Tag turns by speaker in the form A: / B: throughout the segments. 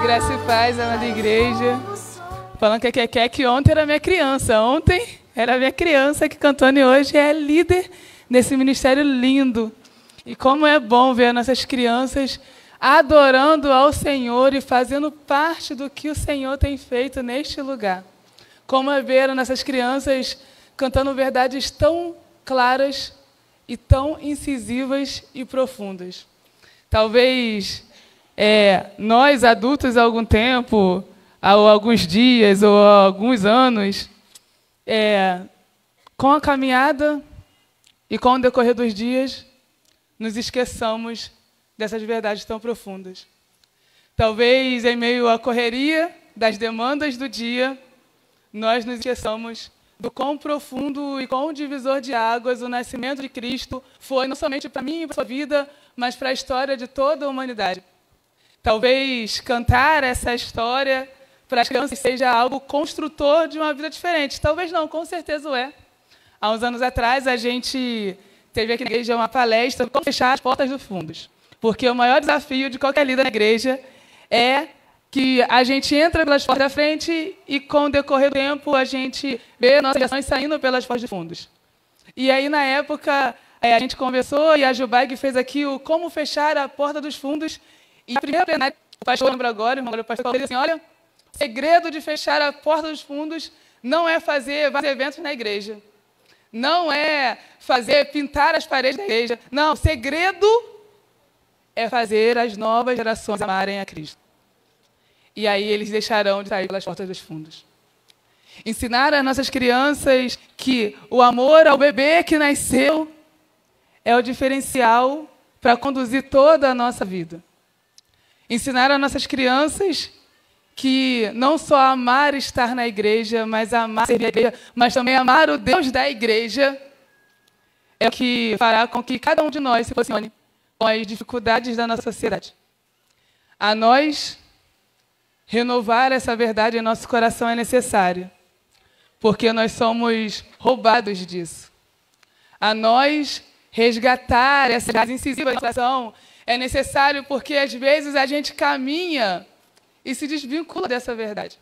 A: Graça e paz, amada igreja. Falando que ontem era minha criança. Ontem era minha criança que cantando e hoje é líder desse ministério lindo. E como é bom ver nossas crianças adorando ao Senhor e fazendo parte do que o Senhor tem feito neste lugar. Como é ver nossas crianças cantando verdades tão claras e tão incisivas e profundas. Talvez nós, adultos, há algum tempo, há alguns dias ou há alguns anos, com a caminhada e com o decorrer dos dias, nos esqueçamos dessas verdades tão profundas. Talvez, em meio à correria das demandas do dia, nós nos esqueçamos do quão profundo e quão divisor de águas o nascimento de Cristo foi, não somente para mim e para a sua vida, mas para a história de toda a humanidade. Talvez cantar essa história para as crianças seja algo construtor de uma vida diferente. Talvez não, com certeza o é. Há uns anos atrás, a gente teve aqui na igreja uma palestra sobre como fechar as portas dos fundos. Porque o maior desafio de qualquer líder na igreja é que a gente entra pelas portas da frente e, com o decorrer do tempo, a gente vê nossas ações saindo pelas portas dos fundos. E aí, na época, a gente conversou e a Jubaig fez aqui o como fechar a porta dos fundos. E a primeira plenária, o pastor lembra agora, o pastor falou assim, olha, o segredo de fechar a porta dos fundos não é fazer vários eventos na igreja. Não é pintar as paredes da igreja. Não, o segredo é fazer as novas gerações amarem a Cristo. E aí eles deixarão de sair pelas portas dos fundos. Ensinar às nossas crianças que o amor ao bebê que nasceu é o diferencial para conduzir toda a nossa vida. Ensinar às nossas crianças que não só amar estar na igreja, mas amar servir a igreja, mas também amar o Deus da igreja, é o que fará com que cada um de nós se posicione com as dificuldades da nossa sociedade. A nós, renovar essa verdade em nosso coração é necessário, porque nós somos roubados disso. A nós, resgatar essa verdade incisiva da coração é necessário porque, às vezes, a gente caminha e se desvincula dessa verdade.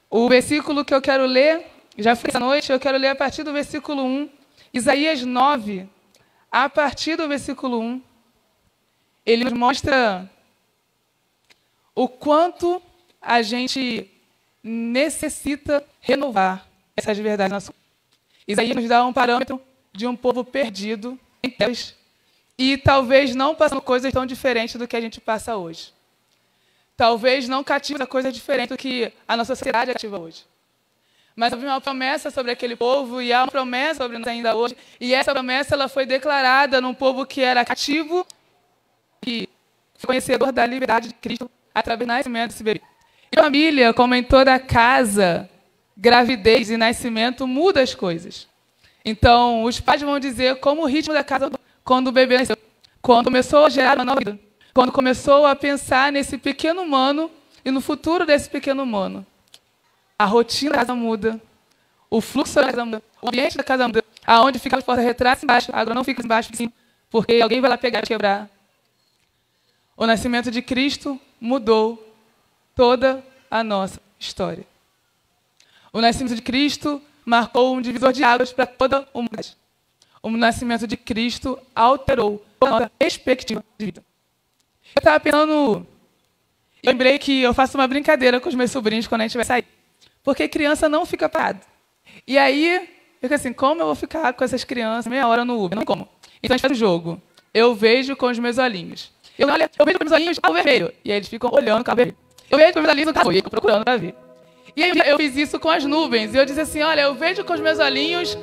A: O versículo que eu quero ler, já foi essa noite, eu quero ler a partir do versículo 1, Isaías 9, a partir do versículo 1, ele nos mostra o quanto a gente necessita renovar essas verdades na nossa vida. Isaías nos dá um parâmetro de um povo perdido em terras e talvez não passando coisas tão diferentes do que a gente passa hoje. Talvez não cativa coisa diferente do que a nossa sociedade ativa hoje. Mas havia uma promessa sobre aquele povo e há uma promessa sobre nós ainda hoje. E essa promessa ela foi declarada num povo que era cativo, que foi conhecedor da liberdade de Cristo através do nascimento desse bebê. E a família, como em toda casa, gravidez e nascimento muda as coisas. Então, os pais vão dizer como o ritmo da casa quando o bebê nasceu, quando começou a gerar uma nova vida, quando começou a pensar nesse pequeno humano e no futuro desse pequeno humano. A rotina da casa muda, o fluxo da casa muda, o ambiente da casa muda, aonde fica as portas retratas embaixo, agora não fica embaixo, sim, porque alguém vai lá pegar e quebrar. O nascimento de Cristo mudou toda a nossa história. O nascimento de Cristo marcou um divisor de águas para toda a humanidade. O nascimento de Cristo alterou toda a nossa perspectiva de vida. Eu estava pensando, eu lembrei que eu faço uma brincadeira com os meus sobrinhos quando a gente vai sair. Porque criança não fica parada. E aí, eu fico assim, como eu vou ficar com essas crianças meia hora no Uber? Não como. Então a gente faz o jogo. Eu vejo com os meus olhinhos. Eu vejo com os meus olhinhos carro vermelho. E aí eles ficam olhando o carro vermelho. Eu vejo com os meus olhinhos o carro e ficam procurando para ver. E aí eu fiz isso com as nuvens. E eu disse assim, olha, eu vejo com os meus olhinhos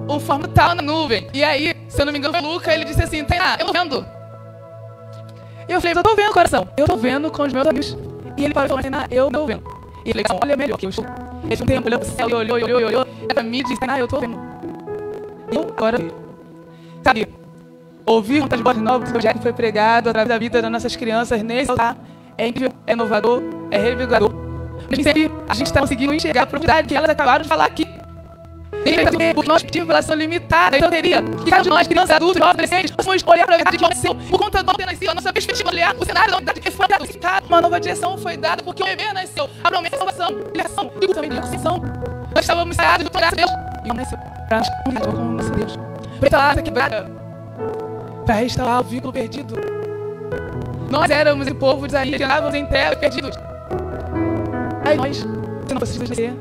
A: um forma tal na nuvem. E aí, se eu não me engano, o Luca, ele disse assim, Tainá, eu tô vendo. E eu falei, eu tô vendo, coração. Eu tô vendo com os meus olhos. E ele falou, Tainá, eu tô vendo. E ele falou, olha melhor que eu estou. Ele um tempo olhou pro céu e olhou. E pra mim e disse, Tainá, eu tô vendo. E eu agora vejo. Sabe, ouvir muitas vozes novas do projeto que foi pregado através da vida das nossas crianças nesse altar é incrível, é inovador, é revigorador. Mas sempre a gente está conseguindo enxergar a profundidade que elas acabaram de falar aqui. Porque nós tivemos relação limitada. Então teria que cada um de nós, crianças, adultos, jovens, adolescentes, possamos olhar para a verdade que aconteceu. Por conta do ter nascido, a nossa perspectiva de olhar o cenário da unidade que foi dado. Uma nova direção foi dada porque o bebê nasceu. A promessa de salvação, ligação e também de reconciliação. Nós estávamos saiados do graça de Deus. E o nasceu para nos comunicar com o nosso Deus. Preta lá, quebrada. Para restaurar o vínculo perdido. Nós éramos o povo de Isaías, que andávamos em trevas perdidos. Aí nós, se não fosse Jesus nascer,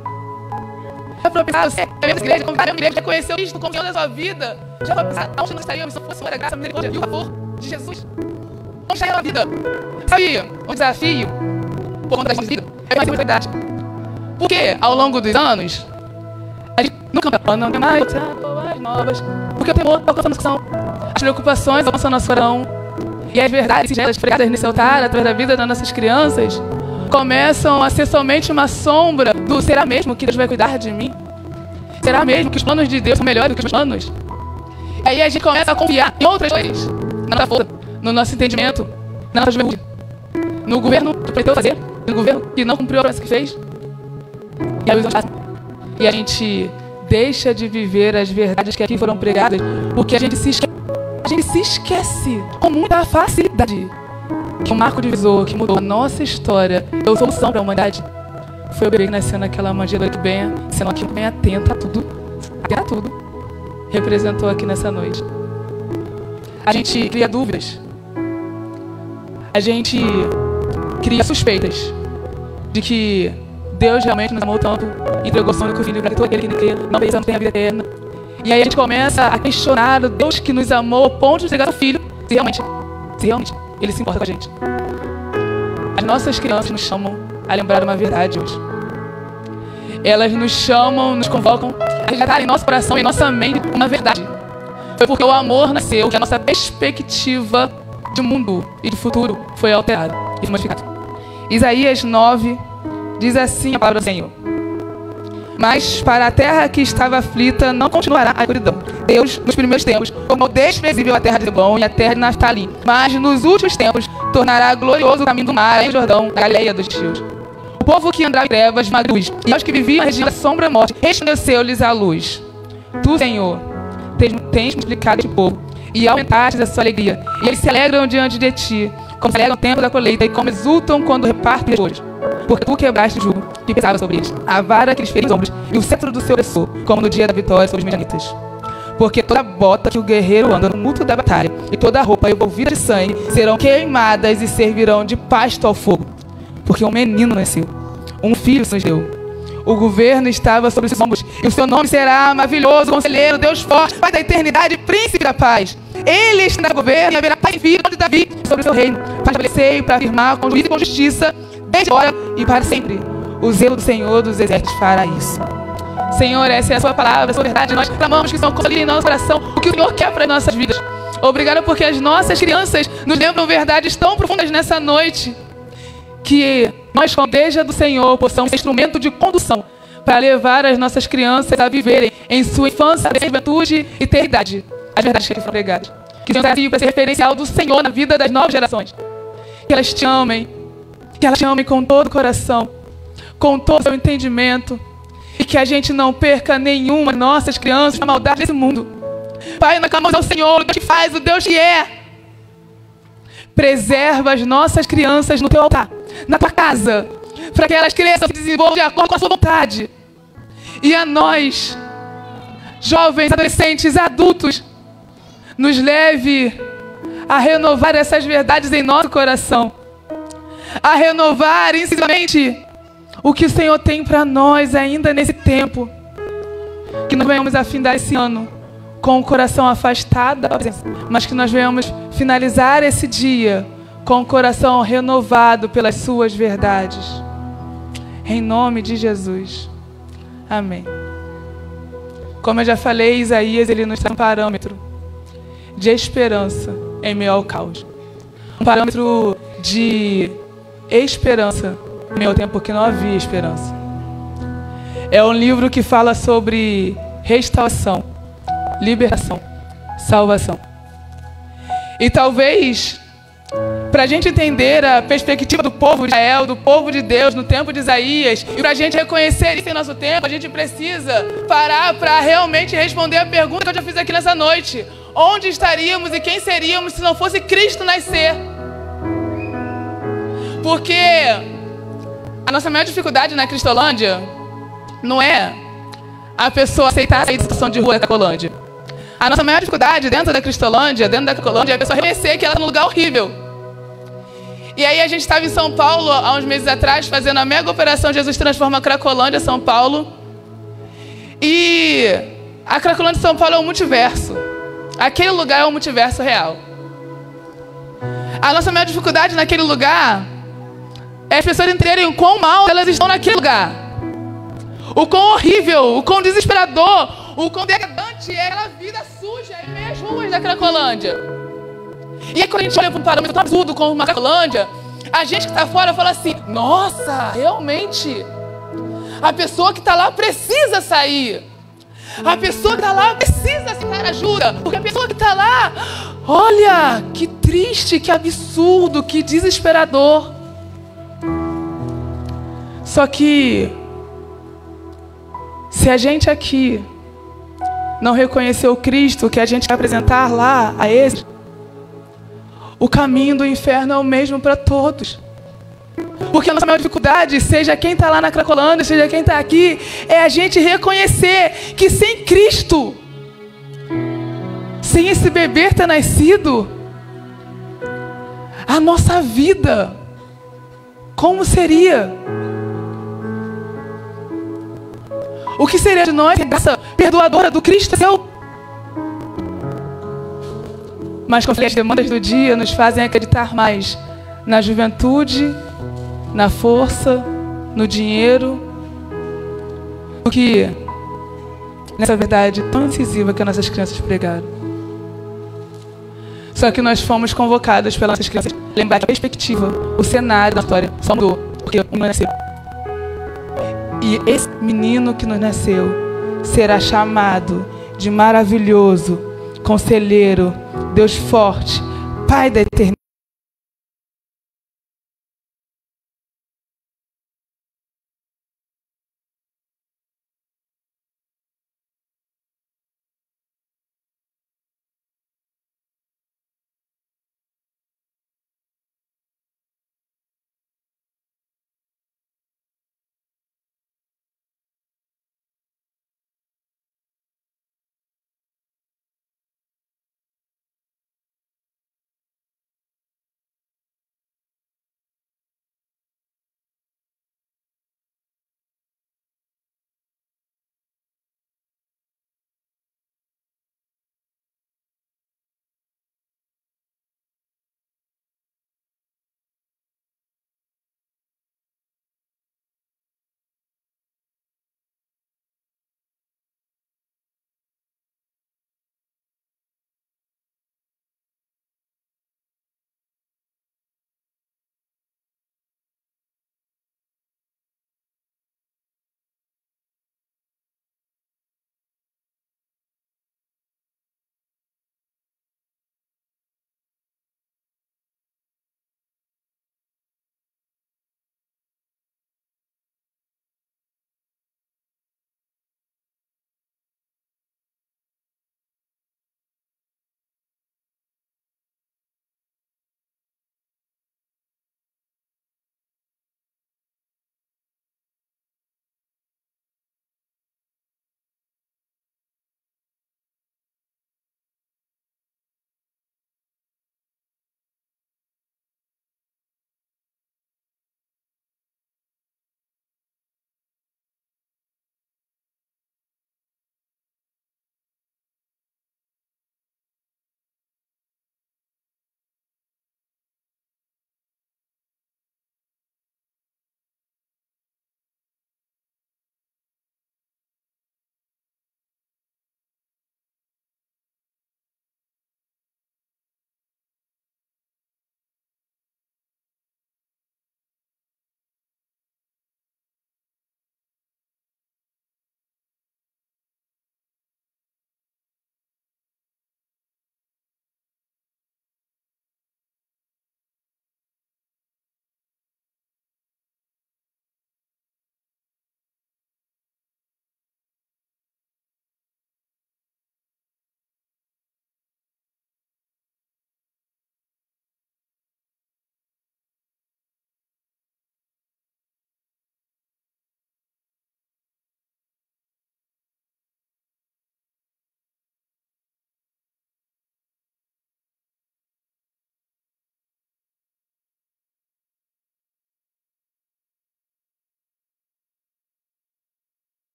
A: já foi pensar, você é mesmo igreja, como uma igreja, já conheceu Cristo como Senhor da sua vida. Já foi pensar, onde nós estaríamos se não fosse a graça, a misericórdia e o favor de Jesus? Onde estaria a vida? Sabe, um desafio, por conta da vida, é mais verdade. Porque, ao longo dos anos, a gente nunca não tem mais coisas novas, porque o temor alcança a nossa coração, as preocupações alcançam nosso coração, e as verdades singelas pregadas nesse altar, através da vida das nossas crianças, começam a ser somente uma sombra do será mesmo que Deus vai cuidar de mim? Será mesmo que os planos de Deus são melhores do que os meus planos? E aí a gente começa a confiar em outras coisas, na nossa força, no nosso entendimento, na nossa juventude, no governo que prometeu fazer, no governo que não cumpriu a promessa que fez. E a luz não passa. E a gente deixa de viver as verdades que aqui foram pregadas, porque a gente se esquece com muita facilidade que um marco divisor que mudou a nossa história, deu solução para a humanidade, foi o bebê que nasceu naquela manjedoura que bem, sendo aqui bem atenta a tudo, representou aqui nessa noite. A gente cria dúvidas, a gente cria suspeitas de que Deus realmente nos amou tanto, entregou o seu único filho para que todo aquele que nele crê não pereça, não tenha vida eterna. E aí a gente começa a questionar o Deus que nos amou ao ponto de entregar o filho, se realmente Ele se importa com a gente. As nossas crianças nos chamam a lembrar uma verdade hoje. Elas nos chamam, nos convocam a resgatar em nosso coração, em nossa mente, uma verdade. Foi porque o amor nasceu que a nossa perspectiva de mundo e de futuro foi alterada e modificada. Isaías 9 diz assim a palavra do Senhor: mas para a terra que estava aflita não continuará a escuridão. Deus, nos primeiros tempos, tornou desprezível a terra de Zebulon e a terra de Naftali. Mas nos últimos tempos, tornará glorioso o caminho do mar, em Jordão, da Galileia dos gentios. O povo que andava em trevas, viu a luz, e aos que viviam na região da sombra da morte, resplandeceu-lhes a luz. Tu, Senhor, tens multiplicado este povo, e aumentaste a sua alegria. E eles se alegram diante de ti, como se alegram no tempo da colheita, e como exultam quando repartem as folhas. Porque tu quebraste o jugo que pesava sobre eles, a vara que lhes feriu os ombros, e o cetro do seu opressor, como no dia da vitória sobre os midianitas. Porque toda bota que o guerreiro anda no mútuo da batalha, e toda roupa envolvida de sangue, serão queimadas e servirão de pasto ao fogo. Porque um menino nasceu, um filho se nos deu. O governo estava sobre os seus ombros, e o seu nome será maravilhoso, conselheiro, Deus forte, Pai da eternidade, príncipe da paz. Ele estará no governo, e haverá paz e vida de Davi sobre o seu reino, para estabelecer e para afirmar com juízo e com justiça, desde agora e para sempre. O zelo do Senhor dos exércitos fará isso. Senhor, essa é a sua palavra, a sua verdade. Nós clamamos que o Senhor consolide em nosso coração o que o Senhor quer para as nossas vidas. Obrigado porque as nossas crianças nos lembram verdades tão profundas nessa noite, que nós, com a igreja do Senhor, possamos ser instrumento de condução para levar as nossas crianças a viverem em sua infância, juventude e eternidade as verdades que aqui foram pregadas. Que o Senhor para ser referencial do Senhor na vida das novas gerações. Que elas te amem, com todo o coração, com todo o seu entendimento, e que a gente não perca nenhuma das nossas crianças na maldade desse mundo. Pai, nós clamamos ao Senhor, o Deus que faz, o Deus que é. Preserva as nossas crianças no teu altar, na tua casa, para que elas cresçam e se desenvolvam de acordo com a sua vontade. E a nós, jovens, adolescentes, adultos, nos leve a renovar essas verdades em nosso coração, a renovar incisivamente o que o Senhor tem para nós ainda nesse tempo. Que nós venhamos a findar esse ano com o coração afastado da presença, mas que nós venhamos finalizar esse dia com o coração renovado pelas suas verdades. Em nome de Jesus. Amém. Como eu já falei, Isaías, ele nos traz um parâmetro de esperança em meio ao caos. Um parâmetro de esperança no meu tempo que não havia esperança. É um livro que fala sobre restauração, libertação, salvação. E talvez para a gente entender a perspectiva do povo de Israel, do povo de Deus no tempo de Isaías, e para a gente reconhecer isso em nosso tempo, a gente precisa parar para realmente responder a pergunta que eu já fiz aqui nessa noite. Onde estaríamos e quem seríamos se não fosse Cristo nascer? Porque a nossa maior dificuldade na Cristolândia não é a pessoa aceitar sair da situação de rua da Cracolândia. A nossa maior dificuldade dentro da Cristolândia, dentro da Cracolândia, é a pessoa reconhecer que ela está num lugar horrível. E aí a gente estava em São Paulo, há uns meses atrás, fazendo a mega operação Jesus Transforma Cracolândia, São Paulo. E a Cracolândia de São Paulo é um multiverso. Aquele lugar é um multiverso real. A nossa maior dificuldade naquele lugar é as pessoas entenderem o quão mal elas estão naquele lugar. O quão horrível, o quão desesperador, o quão degradante é aquela vida suja em meio às ruas da Cracolândia. E aí quando a gente olha para um parâmetro tão absurdo como uma Cracolândia, a gente que está fora fala assim, nossa, realmente, a pessoa que está lá precisa sair. A pessoa que está lá precisa aceitar ajuda. Porque a pessoa que está lá, olha, que triste, que absurdo, que desesperador. Só que, se a gente aqui não reconhecer o Cristo que a gente vai apresentar lá a esse, o caminho do inferno é o mesmo para todos. Porque a nossa maior dificuldade, seja quem está lá na Cracolândia, seja quem está aqui, é a gente reconhecer que sem Cristo, sem esse bebê ter nascido, a nossa vida, como seria? O que seria de nós, a graça perdoadora do Cristo seu? Mas como as demandas do dia nos fazem acreditar mais na juventude, na força, no dinheiro, do que nessa verdade tão incisiva que as nossas crianças pregaram. Só que nós fomos convocados pelas nossas crianças a lembrar que a perspectiva, o cenário da história só mudou porque um nasceu. E esse menino que nos nasceu será chamado de maravilhoso, conselheiro, Deus forte, Pai da eternidade.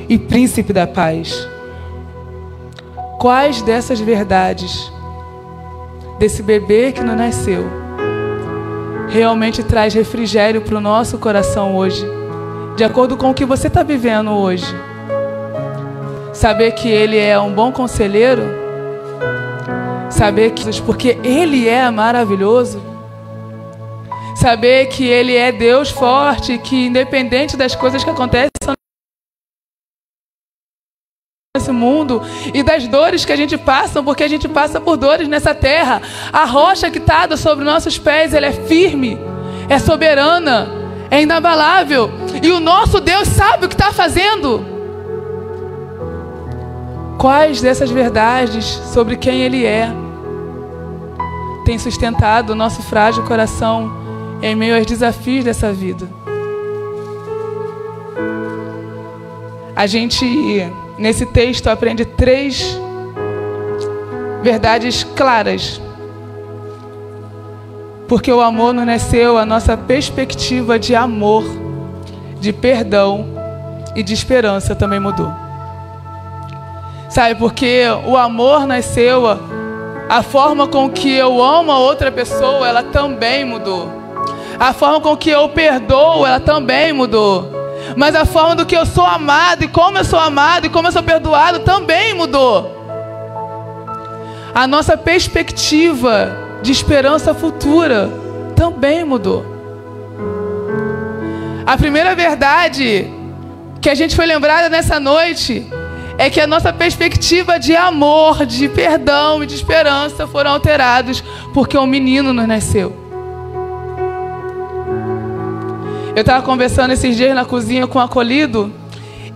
A: e príncipe da paz. Quais dessas verdades, desse bebê que não nasceu, realmente traz refrigério para o nosso coração hoje, de acordo com o que você está vivendo hoje? Saber que Ele é um bom conselheiro, saber que porque Ele é maravilhoso, saber que Ele é Deus forte, que independente das coisas que acontecem nesse mundo e das dores que a gente passa, porque a gente passa por dores nessa terra, a rocha que está sobre nossos pés, ela é firme, é soberana, é inabalável, e o nosso Deus sabe o que está fazendo. Quais dessas verdades sobre quem Ele é tem sustentado o nosso frágil coração em meio aos desafios dessa vida? A gente, nesse texto, aprende 3 verdades claras. Porque o amor nos nasceu, a nossa perspectiva de amor, de perdão e de esperança também mudou. Sabe, porque o amor nasceu, a forma com que eu amo a outra pessoa, ela também mudou. A forma com que eu perdoo, ela também mudou. Mas a forma do que eu sou amado, e como eu sou amado, e como eu sou perdoado, também mudou. A nossa perspectiva de esperança futura também mudou. A primeira verdade que a gente foi lembrada nessa noite é que a nossa perspectiva de amor, de perdão e de esperança foram alterados porque um menino nos nasceu. Eu estava conversando esses dias na cozinha com um acolhido,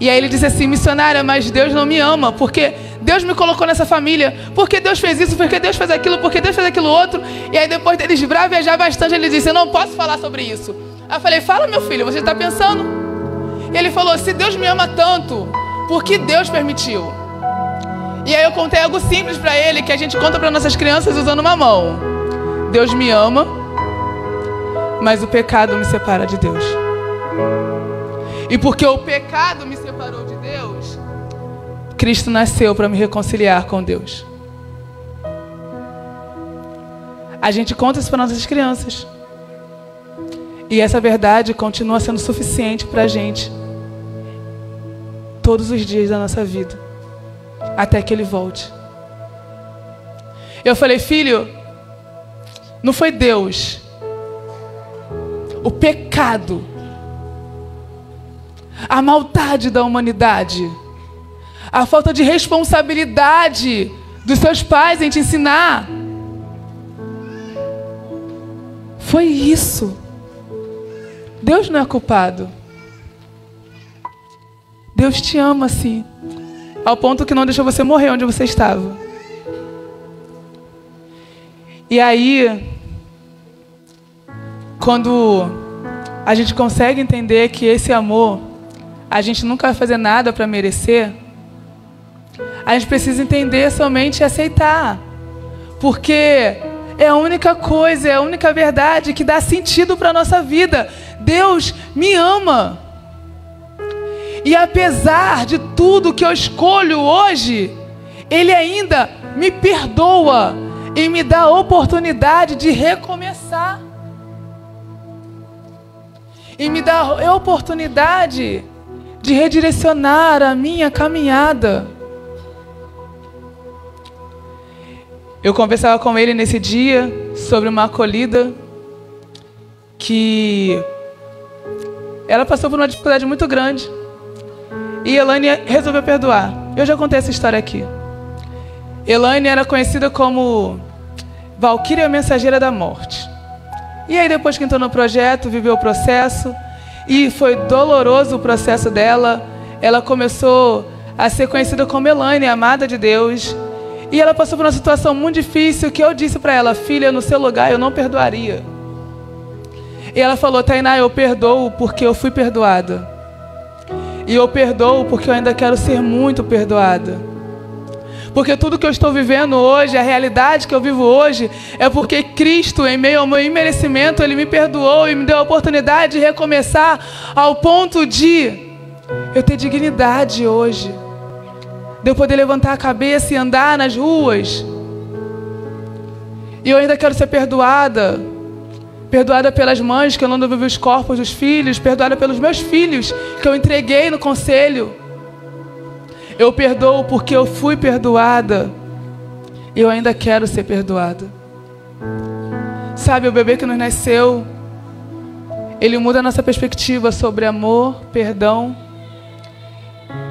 A: e aí ele disse assim: missionária, mas Deus não me ama, porque Deus me colocou nessa família, porque Deus fez isso, porque Deus fez aquilo, porque Deus fez aquilo outro. E aí depois dele esbravejar bastante, ele disse: eu não posso falar sobre isso. Aí eu falei: fala, meu filho, você está pensando? E ele falou: se Deus me ama tanto, por que Deus permitiu? E aí eu contei algo simples para ele, que a gente conta para nossas crianças usando uma mão. Deus me ama, mas o pecado me separa de Deus. E porque o pecado me separou de Deus, Cristo nasceu para me reconciliar com Deus. A gente conta isso para nossas crianças. E essa verdade continua sendo suficiente para a gente todos os dias da nossa vida, até que Ele volte. Eu falei: filho, não foi Deus, o pecado, a maldade da humanidade, a falta de responsabilidade dos seus pais em te ensinar, foi isso. Deus não é culpado. Deus te ama assim, ao ponto que não deixou você morrer onde você estava. E aí, quando a gente consegue entender que esse amor, a gente nunca vai fazer nada para merecer, a gente precisa entender somente e aceitar. Porque é a única coisa, é a única verdade que dá sentido para a nossa vida. Deus me ama. E apesar de tudo que eu escolho hoje, Ele ainda me perdoa e me dá a oportunidade de recomeçar. E me dá a oportunidade de redirecionar a minha caminhada. Eu conversava com ele nesse dia sobre uma acolhida que ela passou por uma dificuldade muito grande. E Elaine resolveu perdoar. Eu já contei essa história aqui. Elaine era conhecida como Valquíria Mensageira da Morte. E aí depois que entrou no projeto, viveu o processo. E foi doloroso o processo dela. Ela começou a ser conhecida como Elaine, amada de Deus. E ela passou por uma situação muito difícil que eu disse para ela: filha, no seu lugar eu não perdoaria. E ela falou: Tainá, eu perdoo porque eu fui perdoada. E eu perdoo porque eu ainda quero ser muito perdoada. Porque tudo que eu estou vivendo hoje, a realidade que eu vivo hoje, é porque Cristo, em meio ao meu imerecimento, Ele me perdoou e me deu a oportunidade de recomeçar, ao ponto de eu ter dignidade hoje, de eu poder levantar a cabeça e andar nas ruas. E eu ainda quero ser perdoada. Perdoada pelas mães que eu não devolvi os corpos dos filhos. Perdoada pelos meus filhos que eu entreguei no conselho. Eu perdoo porque eu fui perdoada. E eu ainda quero ser perdoada. Sabe, o bebê que nos nasceu, ele muda a nossa perspectiva sobre amor, perdão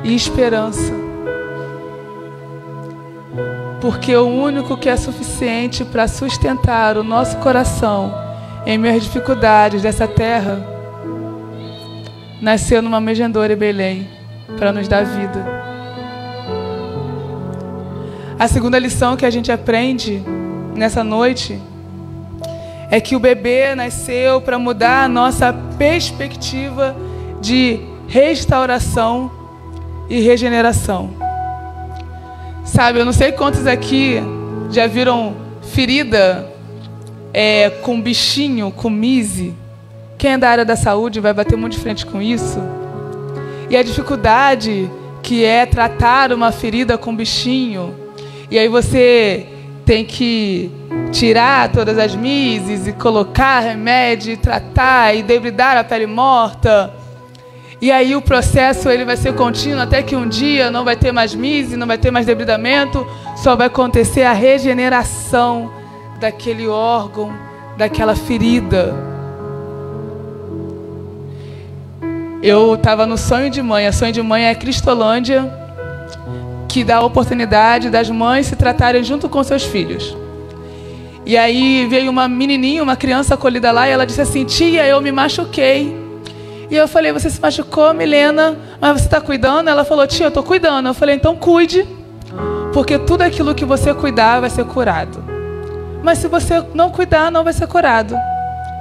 A: e esperança. Porque o único que é suficiente para sustentar o nosso coração em meio às dificuldades dessa terra, nasceu numa manjedoura em Belém para nos dar vida. A segunda lição que a gente aprende nessa noite é que o bebê nasceu para mudar a nossa perspectiva de restauração e regeneração. Sabe, eu não sei quantos aqui já viram ferida com bichinho, com mise. Quem é da área da saúde vai bater muito de frente com isso. E a dificuldade que é tratar uma ferida com bichinho. E aí você tem que tirar todas as mises e colocar remédio, e tratar e debridar a pele morta. E aí o processo ele vai ser contínuo até que um dia não vai ter mais mise, não vai ter mais debridamento, só vai acontecer a regeneração daquele órgão, daquela ferida. Eu estava no Sonho de Mãe. A Sonho de Mãe é a Cristolândia, que dá a oportunidade das mães se tratarem junto com seus filhos. E aí veio uma menininha, uma criança acolhida lá, e ela disse assim: tia, eu me machuquei. E eu falei: você se machucou, Milena, mas você está cuidando? Ela falou: tia, eu estou cuidando. Eu falei: então cuide, porque tudo aquilo que você cuidar vai ser curado. Mas se você não cuidar, não vai ser curado.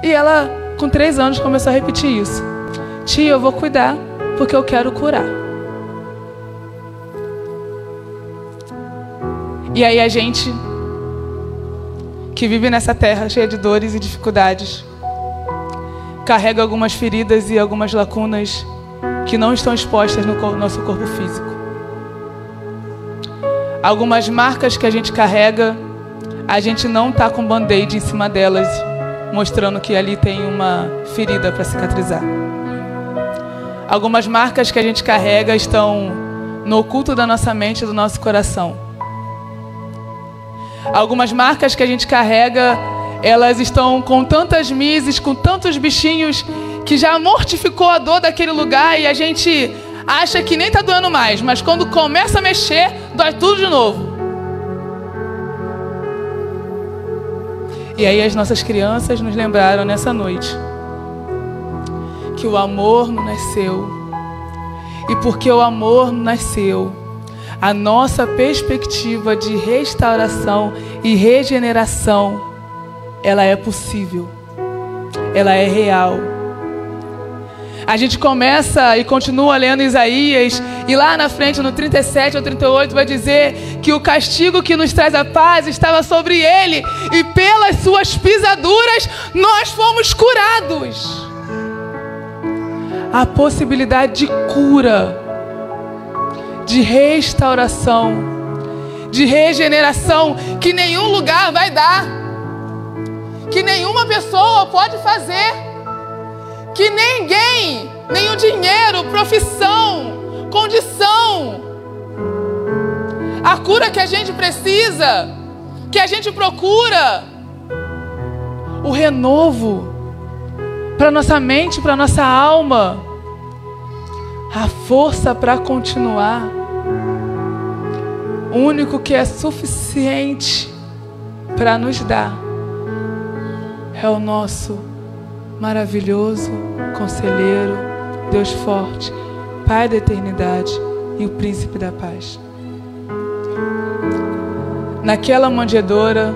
A: E ela, com 3 anos, começou a repetir isso: tia, eu vou cuidar, porque eu quero curar. E aí a gente, que vive nessa terra cheia de dores e dificuldades, carrega algumas feridas e algumas lacunas que não estão expostas no nosso corpo físico. Algumas marcas que a gente carrega, a gente não está com band-aid em cima delas, mostrando que ali tem uma ferida para cicatrizar. Algumas marcas que a gente carrega estão no oculto da nossa mente e do nosso coração. Algumas marcas que a gente carrega, elas estão com tantas mises, com tantos bichinhos, que já mortificou a dor daquele lugar e a gente acha que nem está doendo mais, mas quando começa a mexer, dói tudo de novo. E aí as nossas crianças nos lembraram nessa noite que o amor nasceu. E porque o amor nasceu, a nossa perspectiva de restauração e regeneração, ela é possível, ela é real. A gente começa e continua lendo Isaías, e lá na frente, no 37 ou 38, vai dizer que o castigo que nos traz a paz estava sobre ele, e pelas suas pisaduras nós fomos curados. A possibilidade de cura, de restauração, de regeneração, que nenhum lugar vai dar, que nenhuma pessoa pode fazer, que ninguém, nem o dinheiro, profissão, condição. A cura que a gente precisa, que a gente procura, o renovo para nossa mente, para nossa alma, a força para continuar. O único que é suficiente para nos dar é o nosso maravilhoso conselheiro, Deus forte, Pai da eternidade e o Príncipe da paz. Naquela manjedoura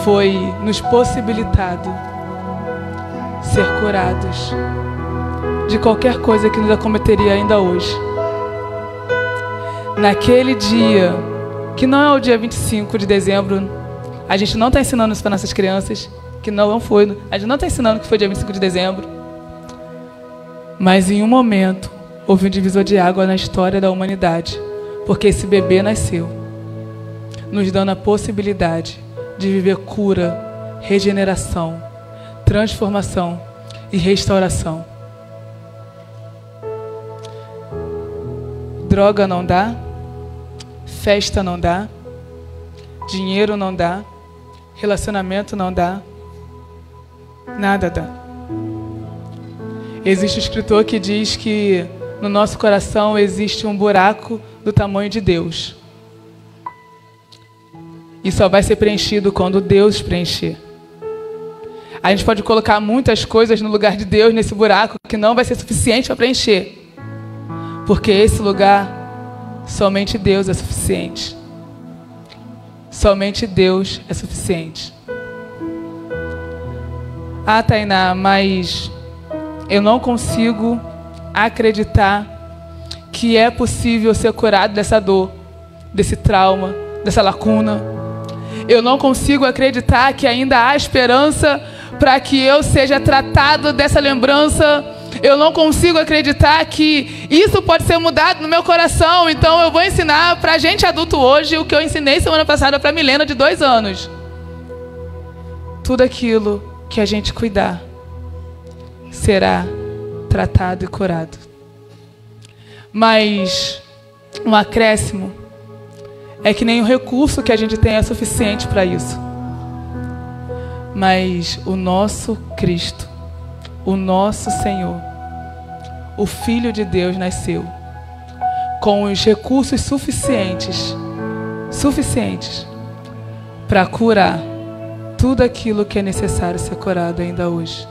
A: foi nos possibilitado ser curados de qualquer coisa que nos acometeria ainda hoje. Naquele dia, que não é o dia 25 de dezembro, a gente não está ensinando isso para nossas crianças, que não foi, a gente não está ensinando que foi dia 25 de dezembro, mas em um momento houve um divisor de água na história da humanidade, porque esse bebê nasceu, nos dando a possibilidade de viver cura, regeneração, transformação e restauração. Droga não dá, festa não dá, dinheiro não dá, relacionamento não dá, nada dá. Existe um escritor que diz que no nosso coração existe um buraco do tamanho de Deus. E só vai ser preenchido quando Deus preencher. A gente pode colocar muitas coisas no lugar de Deus nesse buraco que não vai ser suficiente para preencher. Porque esse lugar, somente Deus é suficiente. Somente Deus é suficiente. Ah, Tainá, mas eu não consigo acreditar que é possível ser curado dessa dor, desse trauma, dessa lacuna. Eu não consigo acreditar que ainda há esperança para que eu seja tratado dessa lembrança. Eu não consigo acreditar que isso pode ser mudado no meu coração. Então eu vou ensinar para a gente adulto hoje o que eu ensinei semana passada para a Milena de 2 anos. Tudo aquilo que a gente cuidar será tratado e curado. Mas um acréscimo é que nem o recurso que a gente tem é suficiente para isso. Mas o nosso Cristo, o nosso Senhor, o Filho de Deus nasceu com os recursos suficientes para curar tudo aquilo que é necessário ser curado ainda hoje.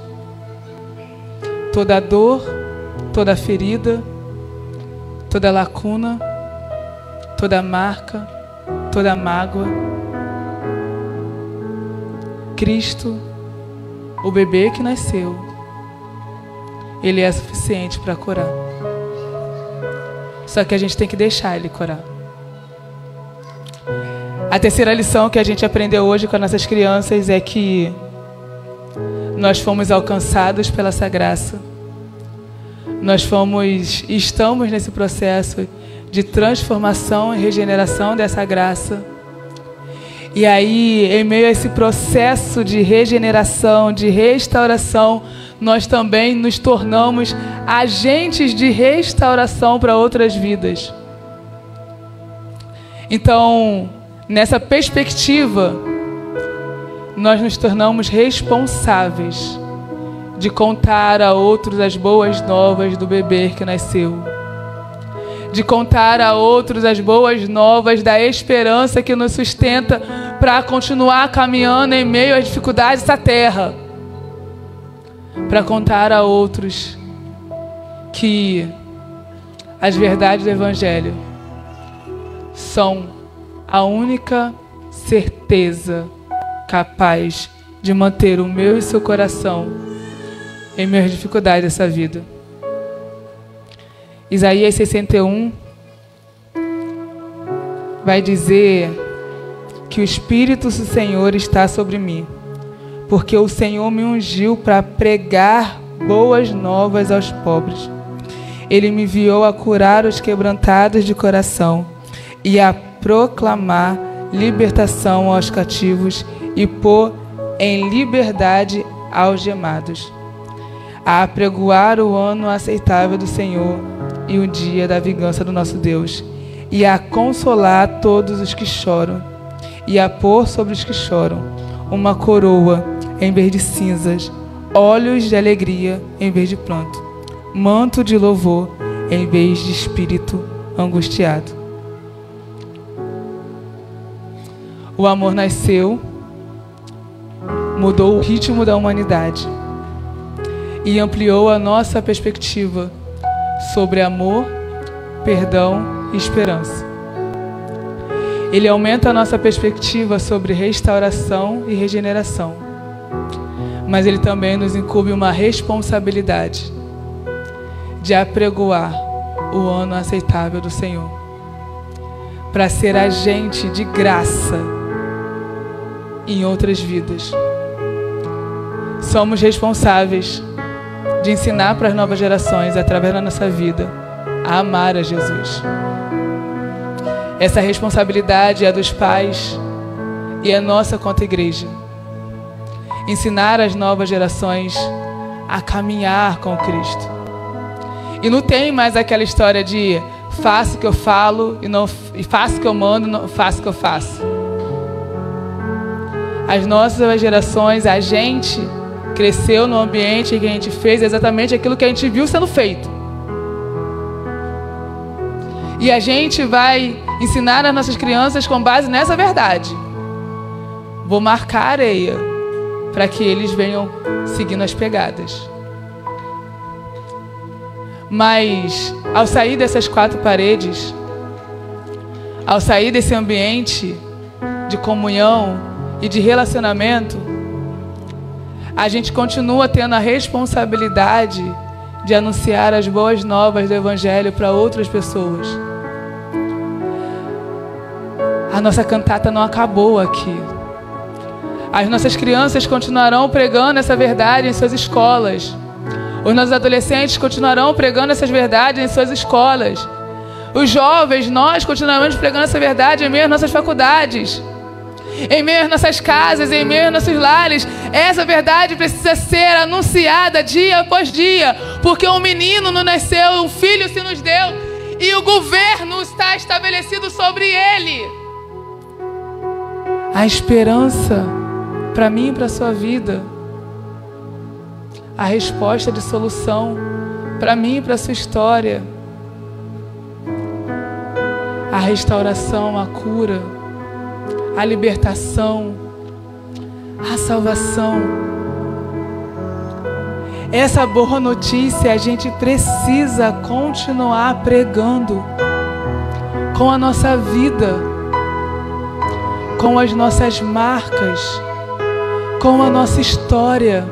A: Toda dor, toda ferida, toda lacuna, toda marca, toda mágoa. Cristo, o bebê que nasceu, Ele é suficiente para curar. Só que a gente tem que deixar Ele curar. A terceira lição que a gente aprendeu hoje com as nossas crianças é que nós fomos alcançados pela essa graça. Nós estamos nesse processo de transformação e regeneração dessa graça. E aí, em meio a esse processo de regeneração, de restauração, nós também nos tornamos agentes de restauração para outras vidas. Então, nessa perspectiva, nós nos tornamos responsáveis de contar a outros as boas novas do bebê que nasceu. De contar a outros as boas novas da esperança que nos sustenta para continuar caminhando em meio às dificuldades dessa terra. Para contar a outros que as verdades do Evangelho são a única certeza capaz de manter o meu e seu coração em meio às dificuldades dessa vida. Isaías 61 vai dizer que o Espírito do Senhor está sobre mim, porque o Senhor me ungiu para pregar boas novas aos pobres. Ele me enviou a curar os quebrantados de coração e a proclamar libertação aos cativos e pôr em liberdade aos gemados, a apregoar o ano aceitável do Senhor e o dia da vingança do nosso Deus, e a consolar todos os que choram, e a pôr sobre os que choram uma coroa em vez de cinzas, olhos de alegria em vez de pranto, manto de louvor em vez de espírito angustiado. O amor nasceu, mudou o ritmo da humanidade e ampliou a nossa perspectiva sobre amor, perdão e esperança. Ele aumenta a nossa perspectiva sobre restauração e regeneração, mas ele também nos incumbe uma responsabilidade de apregoar o ano aceitável do Senhor, para ser agente de graça em outras vidas. Somos responsáveis de ensinar para as novas gerações, através da nossa vida, a amar a Jesus. Essa responsabilidade é dos pais e é nossa quanto igreja. Ensinar as novas gerações a caminhar com Cristo. E não tem mais aquela história de faço o que eu falo e faço o que eu mando, não faço o que eu faço. As nossas gerações, a gente cresceu no ambiente em que a gente fez exatamente aquilo que a gente viu sendo feito. E a gente vai ensinar as nossas crianças com base nessa verdade. Vou marcar a areia para que eles venham seguindo as pegadas. Mas, ao sair dessas 4 paredes, ao sair desse ambiente de comunhão e de relacionamento, a gente continua tendo a responsabilidade de anunciar as boas novas do Evangelho para outras pessoas. A nossa cantata não acabou aqui. As nossas crianças continuarão pregando essa verdade em suas escolas. Os nossos adolescentes continuarão pregando essas verdades em suas escolas. Os jovens, nós continuaremos pregando essa verdade em meio às nossas faculdades, em meio às nossas casas, em meio aos nossos lares. Essa verdade precisa ser anunciada dia após dia, porque um menino nos nasceu, um filho se nos deu, e o governo está estabelecido sobre ele. A esperança para mim e para a sua vida, a resposta de solução para mim e para a sua história, a restauração, a cura, a libertação, a salvação. Essa boa notícia a gente precisa continuar pregando com a nossa vida, com as nossas marcas, com a nossa história.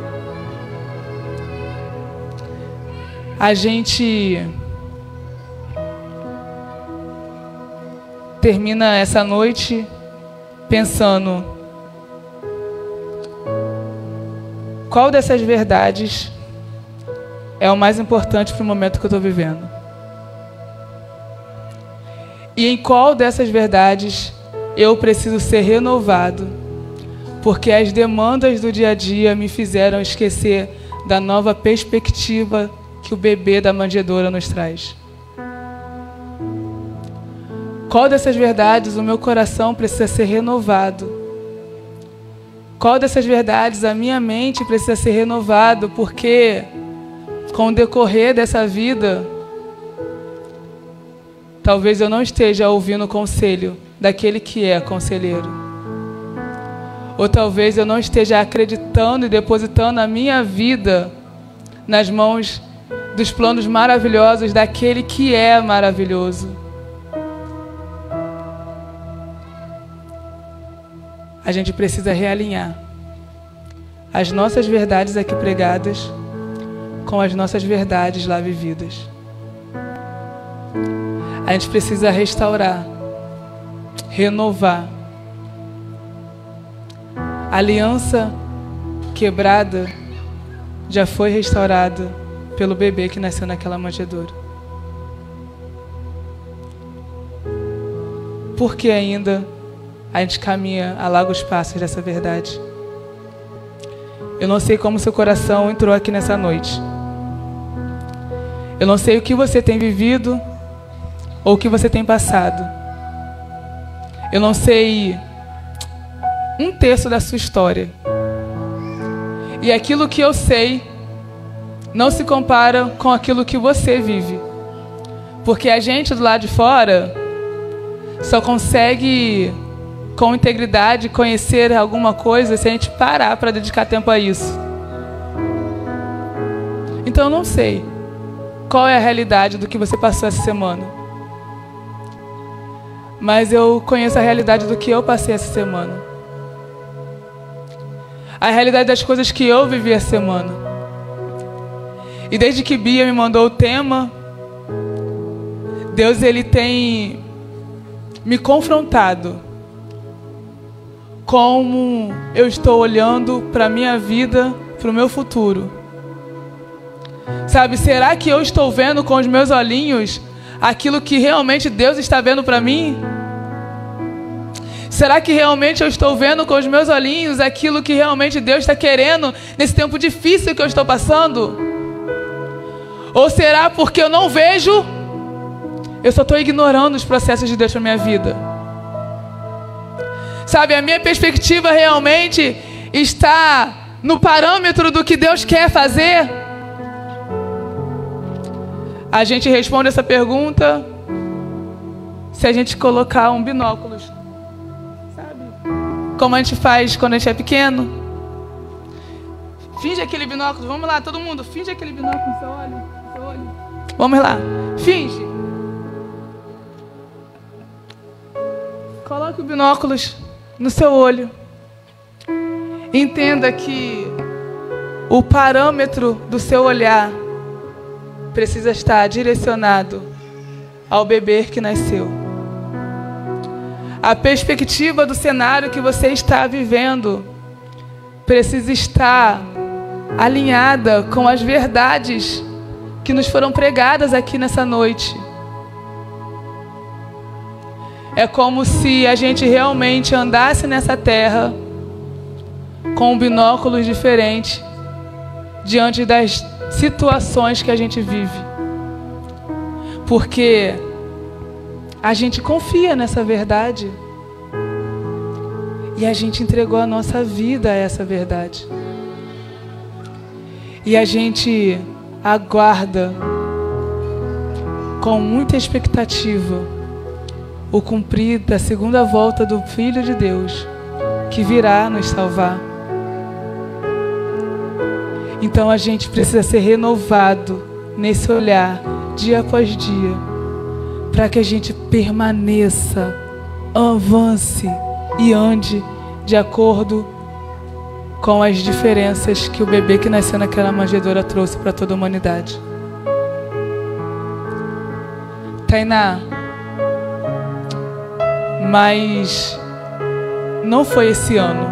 A: A gente termina essa noite pensando: qual dessas verdades é o mais importante para o momento que eu estou vivendo? E em qual dessas verdades eu preciso ser renovado, porque as demandas do dia a dia me fizeram esquecer da nova perspectiva que o bebê da manjedoura nos traz? Qual dessas verdades o meu coração precisa ser renovado? Qual dessas verdades a minha mente precisa ser renovado? Porque com o decorrer dessa vida, talvez eu não esteja ouvindo o conselho daquele que é conselheiro. Ou talvez eu não esteja acreditando e depositando a minha vida nas mãos dos planos maravilhosos daquele que é maravilhoso. A gente precisa realinhar as nossas verdades aqui pregadas com as nossas verdades lá vividas. A gente precisa restaurar, renovar. A aliança quebrada já foi restaurada pelo bebê que nasceu naquela manjedoura. Por que ainda a gente caminha a largos passos dessa verdade? Eu não sei como seu coração entrou aqui nessa noite. Eu não sei o que você tem vivido ou o que você tem passado. Eu não sei 1/3 da sua história. E aquilo que eu sei não se compara com aquilo que você vive. Porque a gente do lado de fora só consegue, com integridade, conhecer alguma coisa se a gente parar para dedicar tempo a isso. Então eu não sei qual é a realidade do que você passou essa semana. Mas eu conheço a realidade do que eu passei essa semana. A realidade das coisas que eu vivi essa semana. E desde que Bia me mandou o tema, Deus ele tem me confrontado como eu estou olhando para a minha vida, para o meu futuro. Sabe, será que eu estou vendo com os meus olhinhos aquilo que realmente Deus está vendo para mim? Será que realmente eu estou vendo com os meus olhinhos aquilo que realmente Deus está querendo nesse tempo difícil que eu estou passando? Ou será porque eu não vejo, eu só estou ignorando os processos de Deus para minha vida? Sabe, a minha perspectiva realmente está no parâmetro do que Deus quer fazer? A gente responde essa pergunta se a gente colocar um binóculo. Como a gente faz quando a gente é pequeno. Finge aquele binóculo. Vamos lá, todo mundo. Finge aquele binóculo no seu olho. Vamos lá. Finge. Coloque o binóculos no seu olho. Entenda que o parâmetro do seu olhar precisa estar direcionado ao bebê que nasceu. A perspectiva do cenário que você está vivendo precisa estar alinhada com as verdades que nos foram pregadas aqui nessa noite. É como se a gente realmente andasse nessa terra com um binóculo diferente diante das situações que a gente vive. Porque a gente confia nessa verdade. E a gente entregou a nossa vida a essa verdade. E a gente aguarda com muita expectativa o cumprir da segunda volta do Filho de Deus, que virá nos salvar. Então a gente precisa ser renovado nesse olhar, dia após dia, para que a gente permaneça, avance e ande de acordo com as diferenças que o bebê que nasceu naquela manjedoura trouxe para toda a humanidade. Tainá, mas não foi esse ano.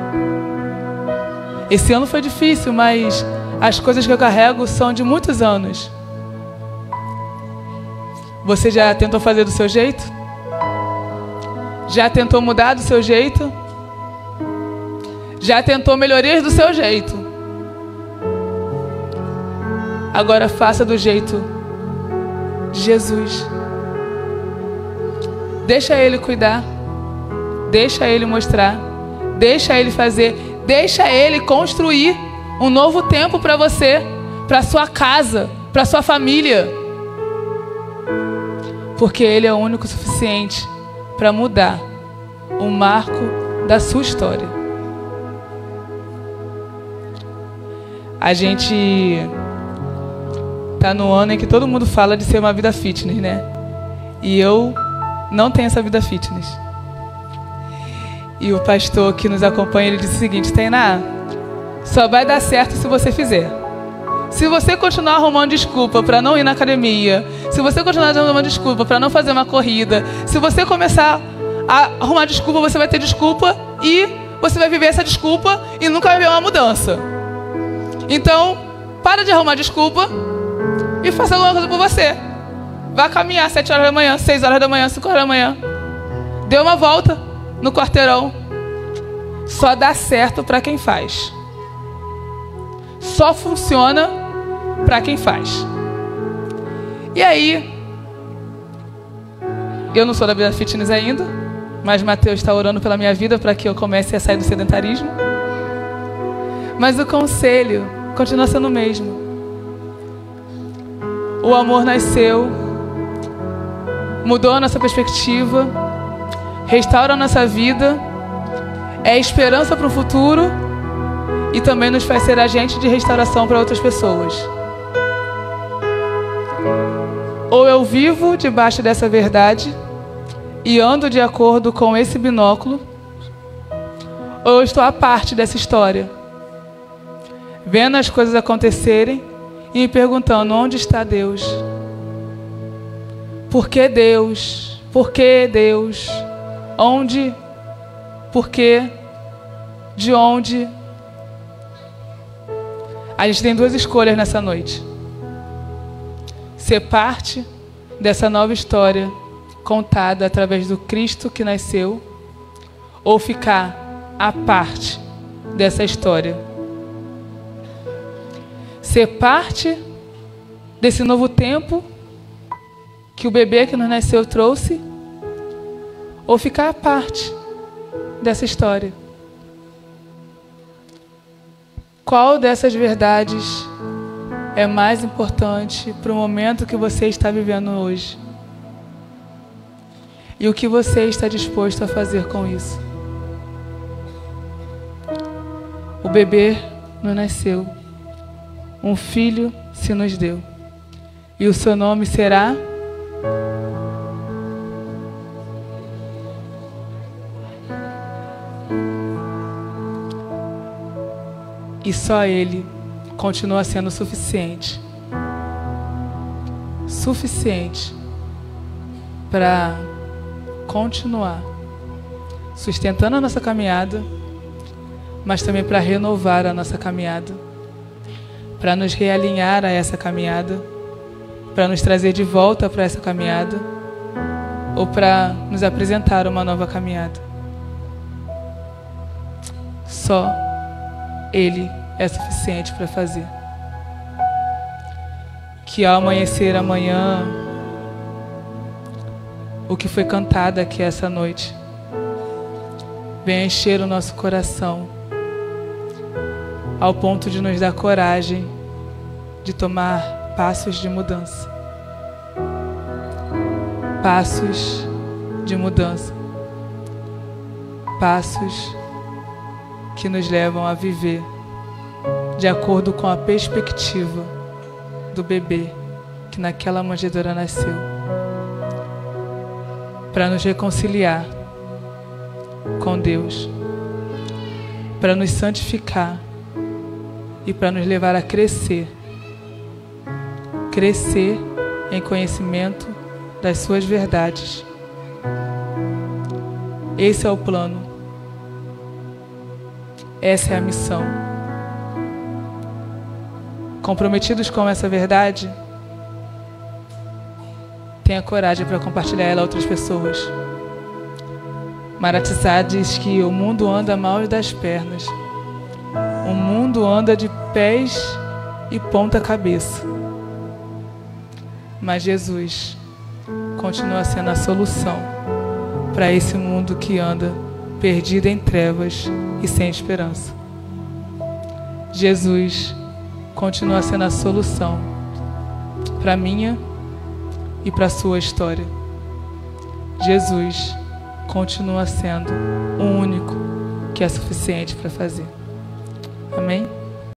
A: Esse ano foi difícil, mas as coisas que eu carrego são de muitos anos. Você já tentou fazer do seu jeito? Já tentou mudar do seu jeito? Já tentou melhorias do seu jeito? Agora faça do jeito de Jesus. Deixa Ele cuidar. Deixa Ele mostrar. Deixa Ele fazer. Deixa Ele construir um novo tempo para você, para sua casa, para sua família. Porque Ele é o único suficiente para mudar o marco da sua história. A gente tá no ano em que todo mundo fala de ser uma vida fitness, né? E eu não tenho essa vida fitness. E o pastor que nos acompanha, ele disse o seguinte: Tainá, só vai dar certo se você fizer. Se você continuar arrumando desculpa para não ir na academia, se você continuar arrumando desculpa para não fazer uma corrida, se você começar a arrumar desculpa, você vai ter desculpa e você vai viver essa desculpa e nunca vai ver uma mudança. Então, para de arrumar desculpa e faça alguma coisa por você. Vá caminhar 7 horas da manhã, 6 horas da manhã, 5 horas da manhã. Dê uma volta no quarteirão. Só dá certo para quem faz. Só funciona para quem faz. E aí, eu não sou da vida fitness ainda, mas Mateus está orando pela minha vida para que eu comece a sair do sedentarismo. Mas o conselho continua sendo o mesmo. O amor nasceu, mudou a nossa perspectiva, restaura a nossa vida, é esperança para o futuro e também nos faz ser agente de restauração para outras pessoas. Ou eu vivo debaixo dessa verdade e ando de acordo com esse binóculo, ou eu estou à parte dessa história, vendo as coisas acontecerem e me perguntando: onde está Deus? Por que Deus? Por que Deus? Onde? Por quê? De onde? A gente tem duas escolhas nessa noite: ser parte dessa nova história contada através do Cristo que nasceu, ou ficar à parte dessa história. Ser parte desse novo tempo que o bebê que nos nasceu trouxe, ou ficar à parte dessa história. Qual dessas verdades é mais importante para o momento que você está vivendo hoje? E o que você está disposto a fazer com isso? O bebê nos nasceu, um filho se nos deu, e o seu nome será e só Ele continua sendo suficiente para continuar sustentando a nossa caminhada, mas também para renovar a nossa caminhada, para nos realinhar a essa caminhada, para nos trazer de volta para essa caminhada, ou para nos apresentar uma nova caminhada. Só Ele é suficiente para fazer. Que ao amanhecer amanhã, o que foi cantado aqui essa noite venha encher o nosso coração, ao ponto de nos dar coragem de tomar passos de mudança. Passos de mudança. Passos que nos levam a viver de acordo com a perspectiva do bebê que naquela manjedoura nasceu, para nos reconciliar com Deus, para nos santificar e para nos levar a crescer em conhecimento das suas verdades. Esse é o plano. Essa é a missão. Comprometidos com essa verdade, tenha coragem para compartilhar ela a outras pessoas. Maratizá diz que o mundo anda mal das pernas. O mundo anda de pés e ponta cabeça. Mas Jesus continua sendo a solução para esse mundo que anda perdido em trevas e sem esperança. Jesus continua sendo a solução para a minha e para a sua história. Jesus continua sendo o único que é suficiente para fazer. Amém?